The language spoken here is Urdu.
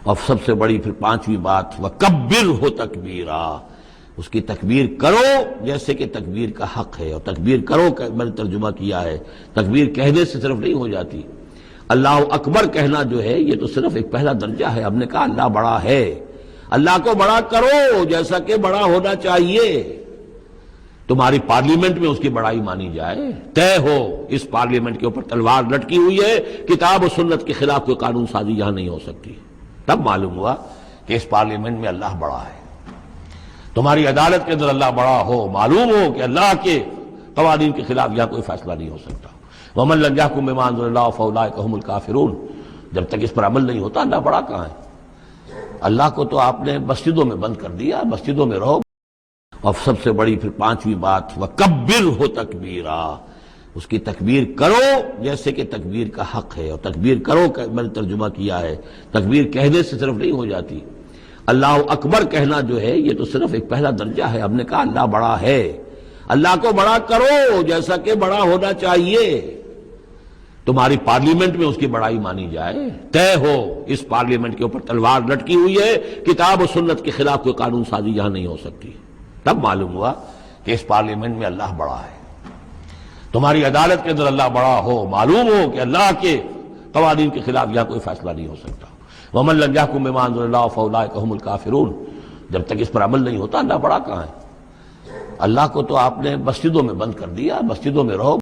اور سب سے بڑی پھر پانچویں بات وَكَبِّرْهُ تَكْبِيرًا، اس کی تکبیر کرو جیسے کہ تکبیر کا حق ہے۔ اور تکبیر کرو کہ میں نے ترجمہ کیا ہے، تکبیر کہنے سے صرف نہیں ہو جاتی، اللہ اکبر کہنا جو ہے یہ تو صرف ایک پہلا درجہ ہے۔ ہم نے کہا اللہ بڑا ہے، اللہ کو بڑا کرو جیسا کہ بڑا ہونا چاہیے۔ تمہاری پارلیمنٹ میں اس کی بڑائی مانی جائے، طے ہو اس پارلیمنٹ کے اوپر تلوار لٹکی ہوئی ہے، کتاب و سنت کے خلاف کوئی قانون سازی یہاں نہیں ہو سکتی۔ تب معلوم ہوا کہ اس پارلیمنٹ میں اللہ بڑا ہے۔ تمہاری عدالت کے اندر اللہ بڑا ہو، معلوم ہو کہ اللہ کے قوانین کے خلاف یہاں کوئی فیصلہ نہیں ہو سکتا۔ وَمَن لَمْ يَحْكُم بِمَا أَنزَلَ اللَّهُ فَأُولَٰئِكَ هُمُ الْكَافِرُونَ، جب تک اس پر عمل نہیں ہوتا اللہ بڑا کہاں ہے؟ اللہ کو تو آپ نے مسجدوں میں بند کر دیا، مسجدوں میں رہو۔ اور سب سے بڑی پھر پانچویں بات وَكَبِّرْهُ تَكْبِيرًا، اس کی تکبیر کرو جیسے کہ تکبیر کا حق ہے۔ اور تکبیر کرو کہ میں نے ترجمہ کیا ہے، تکبیر کہنے سے صرف نہیں ہو جاتی، اللہ اکبر کہنا جو ہے یہ تو صرف ایک پہلا درجہ ہے۔ ہم نے کہا اللہ بڑا ہے، اللہ کو بڑا کرو جیسا کہ بڑا ہونا چاہیے۔ تمہاری پارلیمنٹ میں اس کی بڑائی مانی جائے، طے ہو اس پارلیمنٹ کے اوپر تلوار لٹکی ہوئی ہے، کتاب و سنت کے خلاف کوئی قانون سازی یہاں نہیں ہو سکتی۔ تب معلوم ہوا کہ اس پارلیمنٹ میں اللہ بڑا ہے۔ تمہاری عدالت کے اندر اللہ بڑا ہو، معلوم ہو کہ اللہ کے قوانین کے خلاف یہاں کوئی فیصلہ نہیں ہو سکتا۔ وَمَن لَمْ يَحْكُم بِمَا أَنزَلَ اللَّهُ فَأُولَٰئِكَ هُمُ الْكَافِرُونَ، جب تک اس پر عمل نہیں ہوتا اللہ بڑا کہاں ہے؟ اللہ کو تو آپ نے مسجدوں میں بند کر دیا، مسجدوں میں رہو۔